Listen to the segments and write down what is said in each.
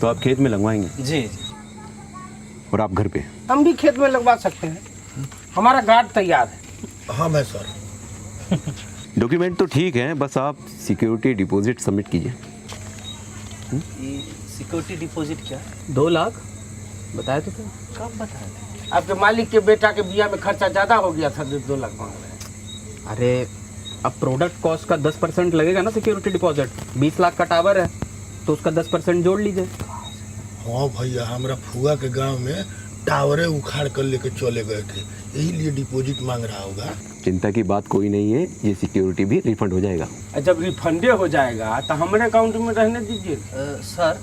तो आप खेत में लगवाएंगे? जी जी। और आप घर पे? हम भी खेत में लगवा सकते हैं, हमारा गार्ड तैयार है। हाँ मैं सर। डॉक्यूमेंट तो ठीक है, बस आप सिक्योरिटी डिपॉजिट सबमिट कीजिए। सिक्योरिटी डिपॉजिट क्या? 2 लाख बताया तो था। कब बताया? आपके मालिक के बेटा के बिया में खर्चा ज्यादा हो गया था, 2 लाख मांग रहे हैं। अरे अब प्रोडक्ट कॉस्ट का 10% लगेगा ना सिक्योरिटी डिपॉजिट। 20 लाख का टावर है तो उसका 10% जोड़ लीजिए। हाँ भैया, हमारा फुआ के गांव में टावरे उखाड़ कर लेके चले गए थे, यही लिए डिपॉजिट मांग रहा होगा। चिंता की बात कोई नहीं है, ये सिक्योरिटी भी रिफंड हो जाएगा। जब रिफंडे हो जाएगा तो हमारे अकाउंट में रहने दीजिए। सर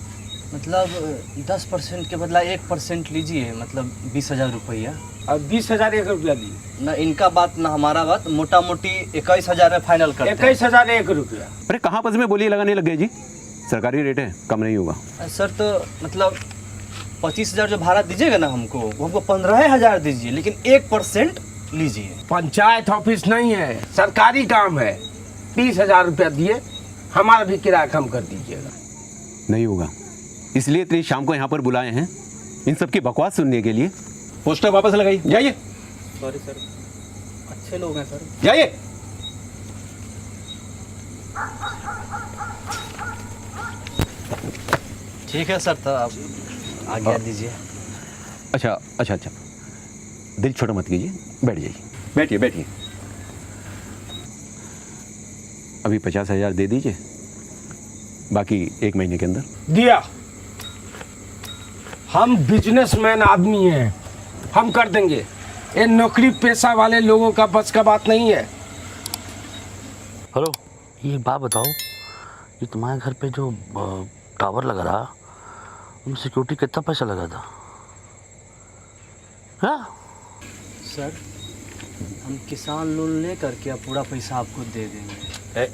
मतलब 10% के बदला 1% लीजिए, मतलब 20,000 रुपया। और 20,001 रुपया दी। ना इनका बात ना हमारा बात, मोटा मोटी 21,000 में फाइनल करते हैं। 21,001 रुपया। अरे कहाँ पस में बोलिए लगाने लग गए जी, सरकारी रेट है, कम नहीं होगा। सर तो मतलब 25,000 जो भाड़ा दीजिएगा ना हमको, वो हमको 15,000 दीजिए, लेकिन 1% लीजिए। पंचायत ऑफिस नहीं है, सरकारी काम है। 30,000 रुपया दिए, हमारा भी किराया कम कर दीजिएगा। नहीं होगा, इसलिए इतनी शाम को यहाँ पर बुलाए हैं, इन सब की बकवास सुनने के लिए। पोस्टर वापस लगाइए, जाइए। सॉरी सर, अच्छे लोग हैं सर, जाइए। ठीक है सर, तो आप आज्ञा दीजिए। अच्छा अच्छा अच्छा, दिल छोटा मत कीजिए, बैठ जाइए, बैठिए बैठिए। अभी 50,000 दे दीजिए, बाकी 1 महीने के अंदर। दिया। हम बिजनेसमैन आदमी हैं, हम कर देंगे। ये नौकरी पेशा वाले लोगों का बस का बात नहीं है। हेलो, ये एक बात बताओ, ये तुम्हारे घर पे जो टावर लगा रहा, उनमें सिक्योरिटी कितना पैसा लगा था? हाँ सर हम किसान लोन ले करके अब पूरा पैसा आपको दे देंगे।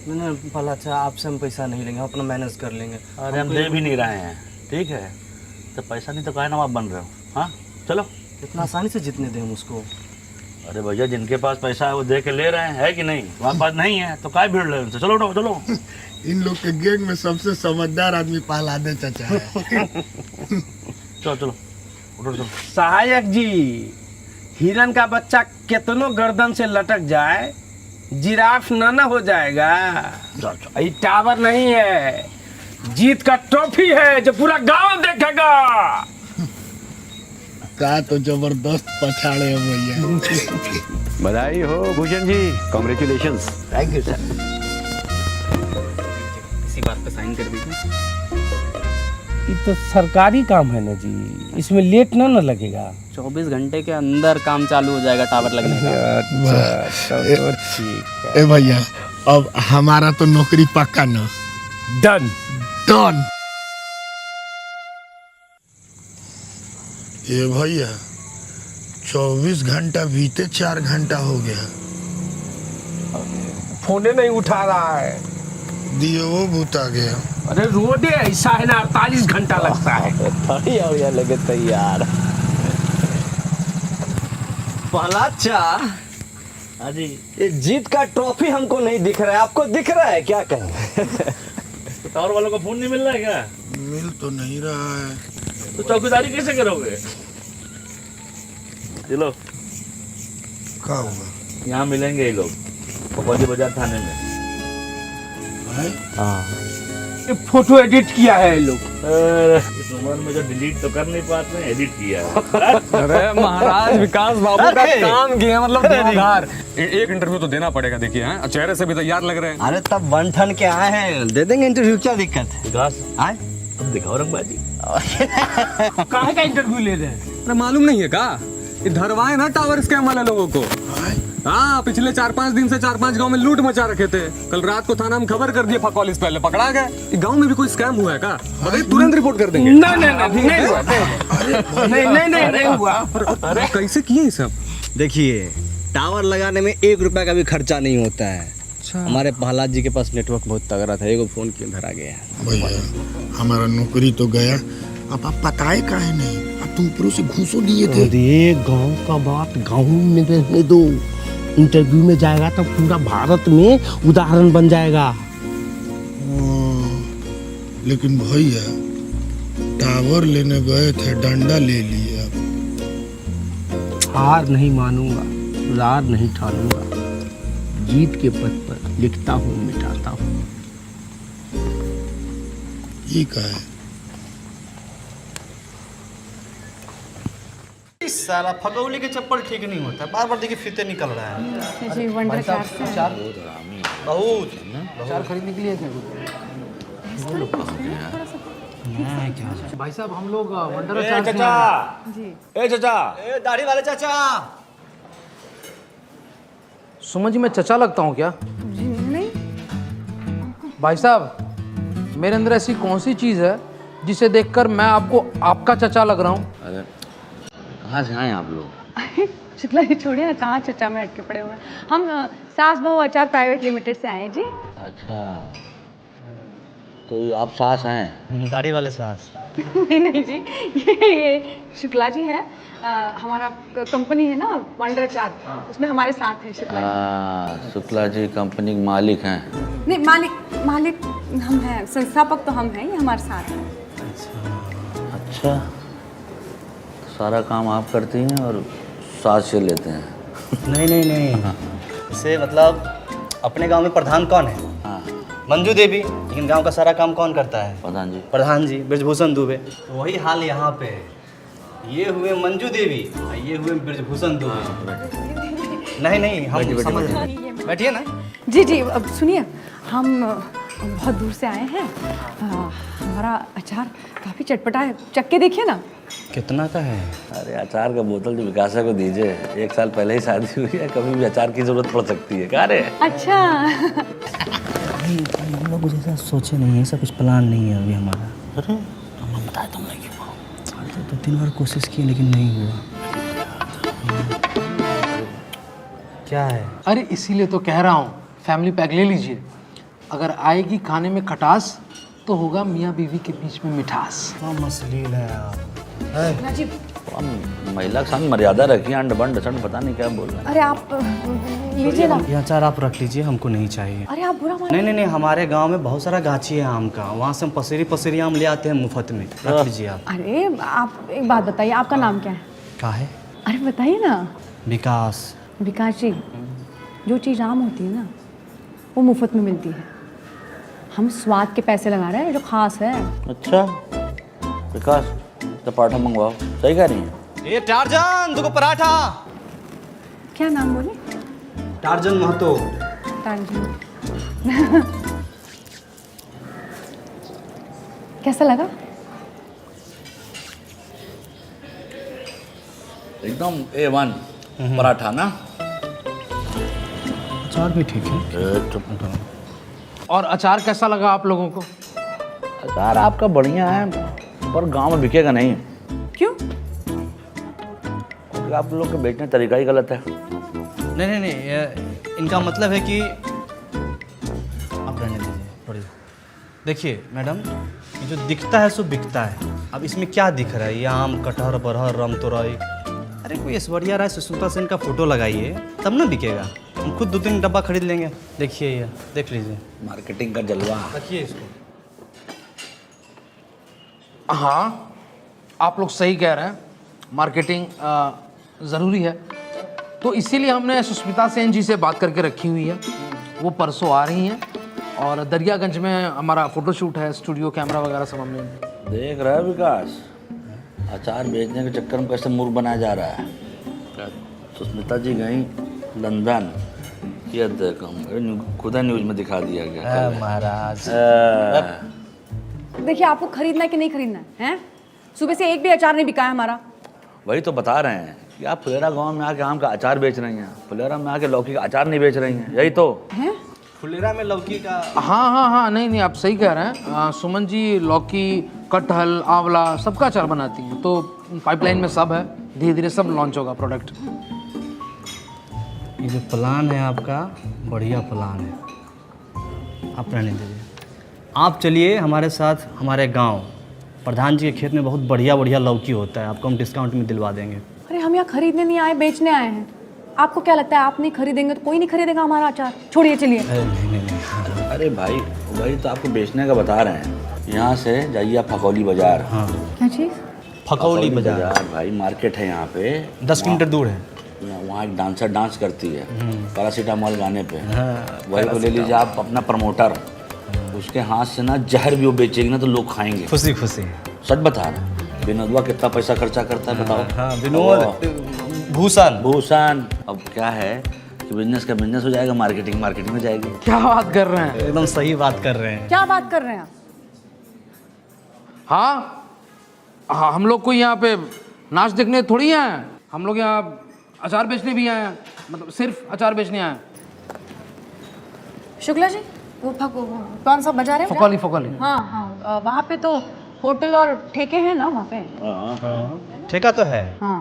मैंने बोला अच्छा आपसे हम पैसा नहीं लेंगे, हम अपना मैनेज कर लेंगे। अरे हम दे भी नहीं रहे हैं, ठीक है? तो पैसा नहीं तो काहे ना आप बन रहे हो? हाँ चलो। इतना आसानी से जितने दें हम उसको? अरे भैया, जिनके पास पैसा है वो दे के ले रहे हैं, है कि नहीं? हमारे पास नहीं है तो काहे भीड़ रहे उनसे? चलो उठो चलो। इन लोग के गैंग में सबसे समझदार आदमी पहलादे चाचा है। चलो चलो उठो चलो। सहायक जी, हिरन का बच्चा कितनों गर्दन से लटक जाए, जिराफ ना हो जाएगा। ये टावर नहीं है, जीत का ट्रॉफी है जो पूरा गांव देखेगा। का तो जबरदस्त पछाड़े हैं भैया। बधाई हो Bhushan ji, congratulations. Thank you sir. इसी बात पे साइन कर दीजिए। ये तो सरकारी काम है ना जी, इसमें लेट ना लगेगा। 24 घंटे के अंदर काम चालू हो जाएगा टावर लगने का। अच्छा तो ठीक है। ए भैया, अब हमारा तो नौकरी पक्का ना। डन। डन। ये भैया 24 घंटा बीते 4 घंटा हो गया, फोने नहीं उठा रहा है। दियो वो भूता गया। अरे रोडे ऐसा है ना, 48 घंटा लगता है। थोड़ी और ये लगे तैयार। पहला चा, हाँ जी। ये जीत का ट्रॉफी हमको नहीं दिख रहा है, आपको दिख रहा है क्या? कहें तो टावर वालों का फोन नहीं मिल रहा है क्या? मिल तो नहीं रहा है। तो चौकीदारी कैसे करोगे? चलो क्या हुआ? यहाँ मिलेंगे ये लोग, पकौड़ी बाजार थाने में। हाँ ये फोटो एडिट किया है ये लोग। इस उम्र में जो डिलीट तो कर नहीं पाते हैं, एडिट किया है। अरे महाराज विकास बाबू का काम किया, मतलब धुआंधार। एक इंटरव्यू तो देना पड़ेगा, देखिए हैं, चेहरे से भी तैयार लग रहे हैं। अरे तब 1 टन के आए हैं, दे देंगे इंटरव्यू, क्या दिक्कत है? विकास आए अब दिखाओ रंगबाजी। काहे का इंटरव्यू ले रहे हैं? अरे मालूम नहीं है का, ये धरवाए ना टावर स्कैम वाले लोगों को। हाँ, पिछले 4-5 दिन से 4-5 गांव में लूट मचा रखे थे। कल रात को थाना में खबर कर दिए, फकौलिस पहले पकड़ा गए। गांव में भी कोई स्कैम हुआ है का? बताइए, तुरंत रिपोर्ट कर देंगे। नहीं हुआ, नहीं हुआ। अरे कैसे किए ये सब? देखिए, टावर लगाने में 1 रुपया का भी खर्चा नहीं होता है। हमारे प्रहलाद जी के पास नेटवर्क बहुत तगड़ा था, एगो फोन क्यों धरा गया है। भैया हमारा नौकरी तो गया, अब आप बताए काहे नहीं? अब तुम ऊपरों से घूसो लिए थे। अरे गांव का बात गांव में रहने दो, इंटरव्यू में जाएगा तो पूरा भारत में उदाहरण बन जाएगा। लेकिन भैया टावर लेने गए थे, डंडा ले लिए। अब हार नहीं मानूंगा, रार नहीं ठानूंगा, जीत के पथ पर लिखता हूँ मिटाता हूँ। ये का है? इस साला फगौली के चप्पल ठीक नहीं होता, बार बार देखिए फीते निकल रहा है। जी वंडर कार से बहुत चार खरीदने के लिए क्या भाई साहब हम लोग वंडर जी दाढ़ी वाले चाचा। सुमन जी मैं चचा लगता हूँ क्या? जी नहीं भाई साहब मेरे अंदर ऐसी कौन सी चीज़ है जिसे देखकर मैं आपको आपका चचा लग रहा हूँ? अरे कहाँ से आए आप लोग? शुक्ला जी छोड़िए ना, कहाँ चचा में अटके पड़े हुए हैं। हम सास बहू अचार प्राइवेट लिमिटेड से आए हैं जी। अच्छा तो आप सास हैं? दाढ़ी वाले सास। नहीं नहीं जी, ये शुक्ला जी है। हमारा कंपनी है ना वंडर अचार, उसमें हमारे साथ है शुक्ला जी। शुक्ला जी कंपनी के मालिक हैं? नहीं मालिक हम हैं, संस्थापक तो हम हैं, ये हमारे साथ हैं। अच्छा सारा काम आप करती हैं और सास से लेते हैं? नहीं इसे मतलब अपने गांव में प्रधान कौन है? हाँ मंजू देवी। लेकिन गांव का सारा काम कौन करता है? प्रधान जी ब्रजभूषण दुबे। तो वही हाल यहाँ पे है। ये हुए मंजू देवी और ये हुए ब्रजभूषण दुबे। नहीं हम समझ रहे हैं। बैठिए ना। जी अब सुनिए, हम बहुत दूर से आए हैं। हमारा अचार काफ़ी चटपटा है, चख के देखिए ना। कितना का है? अरे अचार का बोतल जो विकासा को दीजिए, 1 साल पहले ही शादी हुई है, कभी भी अचार की जरूरत पड़ सकती है। क्या रे? अच्छा हम लोग कुछ ऐसा सोचे नहीं है, ऐसा कुछ प्लान नहीं है अभी हमारा। अरे तुमने बताया तुमने क्यों? तो 3 बार कोशिश की लेकिन नहीं हुआ। क्या है? अरे इसीलिए तो कह रहा हूँ फैमिली पैक ले लीजिए। अगर आएगी खाने में खटास तो होगा मियाँ बीवी के बीच में मिठास। हाँ मसलील है आप। हम महिला के सामने मर्यादा रखिए, अंड बंड सड़ पता नहीं क्या बोल रहे हैं। अरे आप लीजिए ना। ये अचार आप रख लीजिए, हमको नहीं चाहिए। अरे आप बुरा मान नहीं हमारे गांव में बहुत सारा गाछी है आम का, वहाँ से हम पसेरी आम ले आते हैं मुफ्त में। रख लीजिए आप। अरे आप एक बात बताइए, आपका नाम क्या है? क्या है? अरे बताइए ना। विकास। विकास जी, जो चीज़ आम होती है ना वो मुफ्त में मिलती है। हम स्वाद के पैसे लगा रहे हैं जो खास है। अच्छा विकास तो पराठा मंगवाओ। सही कह रही हैं? ये टार्जन दुगो पराठा। क्या नाम बोले? टार्जन महतो। कैसा लगा? एकदम A1 पराठा ना। अचार भी ठीक है। और अचार कैसा लगा आप लोगों को? अचार आपका बढ़िया है पर गांव में बिकेगा नहीं, क्यों? क्योंकि आप लोग के बेचने का तरीका ही गलत है। नहीं इनका मतलब है कि आप रहने दीजिए थोड़ी। देखिए मैडम, ये जो दिखता है सो बिकता है। अब इसमें क्या दिख रहा है? ये आम, कटहर, बरहर, रमतोरई। अरे कोई ऐश्वर्या राय सुष्मिता सेन का फोटो लगाइए तब ना बिकेगा। हम खुद 2-3 डब्बा खरीद लेंगे। देखिए ये देख लीजिए, मार्केटिंग का जलवा। रखिए इसको। हाँ आप लोग सही कह रहे हैं, मार्केटिंग ज़रूरी है। तो इसीलिए हमने सुष्मिता सेन जी से बात करके रखी हुई है। वो परसों आ रही हैं और दरियागंज में हमारा फ़ोटोशूट है, स्टूडियो कैमरा वगैरह सब हमने। देख रहा है विकास, अचार बेचने के चक्कर में कैसे मूर्ख बनाया जा रहा है। सुष्मिता जी गई लंदन, ये देखो खुदा न्यूज़ में दिखा दिया गया। महाराज देखिए आपको खरीदना है कि नहीं खरीदना है? सुबह से एक भी अचार नहीं बिका है हमारा। वही तो बता रहे हैं कि आप फुलेरा गांव में आके आम का अचार बेच रही हैं, फुलेरा में आके लौकी का अचार नहीं बेच रही हैं। यही तो हैं? फुलेरा में लौकी का। हाँ नहीं आप सही कह रहे हैं। सुमन जी लौकी, कटहल, आंवला सबका अचार बनाती हैं, तो पाइपलाइन में सब है। धीरे धीरे सब लॉन्च होगा प्रोडक्ट। ये जो प्लान है आपका बढ़िया प्लान है, आप रहने दीजिए। आप चलिए हमारे साथ हमारे गांव, प्रधान जी के खेत में बहुत बढ़िया लौकी होता है, आपको हम डिस्काउंट में दिलवा देंगे। अरे हम यहाँ खरीदने नहीं आए, बेचने आए हैं। आपको क्या लगता है आप नहीं खरीदेंगे तो कोई नहीं खरीदेगा हमारा अचार? छोड़िए चलिए। नहीं अरे भाई वही तो आपको बेचने का बता रहे हैं। यहाँ से जाइए आप फकौली बाजार। क्या चीज़? फकौली बाजार भाई मार्केट है यहाँ पे। 10 किलोमीटर दूर है। वहाँ एक डांसर डांस करती है पैरासीटामोल गाने पे। वही को ले लीजिए आप अपना प्रमोटर, उसके हाथ से ना जहर भी वो बेचेगी ना तो लोग खाएंगे। खुशी खुशी। सच बता रहा, विनोदवा कितना पैसा खर्चा करता है बताओ। हाँ विनोद भूषण। भूषण अब क्या है कि बिजनेस का बिजनेस हो जाएगा, मार्केटिंग मार्केटिंग में जाएगी। क्या बात कर रहे हैं? एकदम सही बात कर रहे हैं। क्या बात कर रहे हैं आप? हाँ हाँ, हम लोग कोई यहाँ पे नाच देखने थोड़ी आए हैं, हम लोग यहाँ अचार बेचने भी आए हैं, मतलब सिर्फ अचार बेचने आए हैं। शुक्ला जी, वो कौन सा बाजार है? फकौली फकौली। हाँ हाँ, वहाँ पे तो होटल और ठेके हैं ना वहाँ पे? ठेका तो है। हाँ,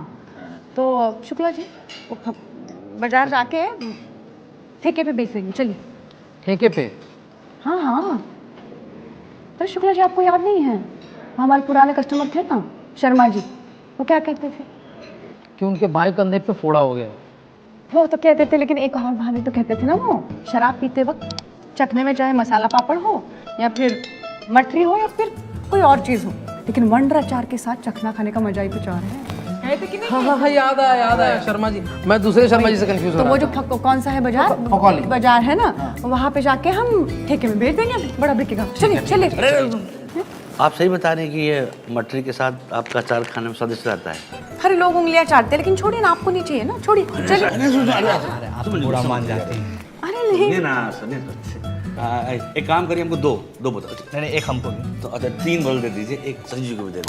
तो शुक्ला जी वो बाजार जाके ठेके पे बेच देंगे, चलिए। ठेके पे? हाँ हाँ। तो शुक्ला जी आपको याद नहीं है, हमारे पुराने कस्टमर थे ना शर्मा जी, वो क्या कहते थे कि उनके बाएं कंधे पे फोड़ा हो गया। वो तो कहते थे, लेकिन एक और बहाने तो कहते थे ना, वो शराब पीते वक्त चखने में चाहे मसाला पापड़ हो या फिर मठरी हो या फिर कोई और चीज़ हो, लेकिन वंडर अचार के साथ चखना खाने का मजा ही कुछ और है। कहते कि नहीं? हाँ हाँ, याद आया शर्मा जी। मैं दूसरे शर्मा जी से कंफ्यूज हो तो रहा वो था। जो कौन सा है बाजार? फकौली बाजार है ना, वहाँ पे जाके हम ठेके में बेच देंगे, बड़ा बिकेगा। चलिए चलिए। आप सही बता रहे हैं कि ये मटरी के साथ आपका अचार खाने में स्वादिष्ट रहता है। हर लोग उंगलियां चाटते हैं, लेकिन छोड़िए ना, आपको नहीं चाहिए ना, छोड़िए चलिए। आप बुरा मान जाते हैं। अरे नहीं ना सुनिए एक काम करिए, हमको दो बोतल। नहीं एक हमको भी। तो अच्छा 3 बोतल दे दीजिए, एक संजू को भी दे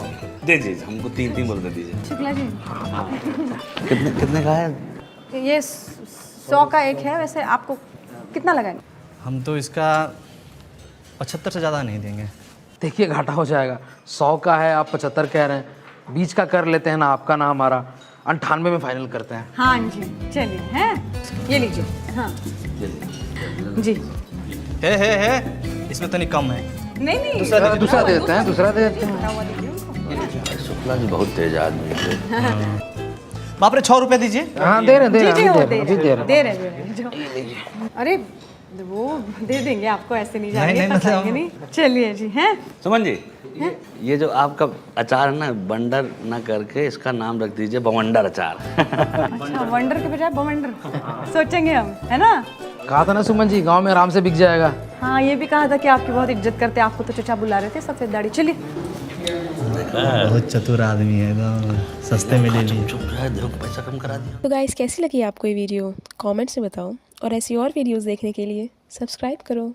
दे दीजिए, हमको 3 बोतल दे दीजिए। शुक्ला जी, कितने का है ये 100 का एक है, वैसे आपको कितना लगाएंगे? हम तो इसका 75 से ज़्यादा नहीं देंगे। देखिए घाटा हो जाएगा। 100 का है, आप 75 कह रहे हैं, 20 का कर लेते हैं ना, आपका ना हमारा, 98 में फाइनल करते हैं। हाँ जी चलिए, हैं ये लीजिए। हाँ जी। है इसमें तो नहीं कम है। नहीं नहीं, दूसरा दे देते हैं, दूसरा दे देते हैं। शुक्ला जी बहुत तेज आदमी थे। बाप रे 6 रुपये दीजिए। हाँ दे रहे जी जी, वो दे रहे। अरे वो दे देंगे आपको, ऐसे नहीं जाएंगे, नहीं, मतलब फंसाएंगे नहीं। चलिए जी। हैं सुमन जी, ये जो आपका अचार है ना, बंडर ना करके इसका नाम रख दीजिए बवंडर अचार। अच्छा, वंडर के बजाय बवंडर सोचेंगे हम, है ना? कहा था ना सुमन जी, गांव में आराम से बिक जाएगा। हाँ, ये भी कहा था कि आपकी बहुत इज्जत करते हैं, आपको तो चचा बुला रहे थे, सफेद दाढ़ी। चलिए। बहुत चतुर आदमी है, एकदम सस्ते में ले लिए। चुप रहा, देखो पैसा कम करा दिया। तो गाइस, कैसी लगी आपको ये वीडियो? कमेंट्स में बताओ, और ऐसी और वीडियोस देखने के लिए सब्सक्राइब करो।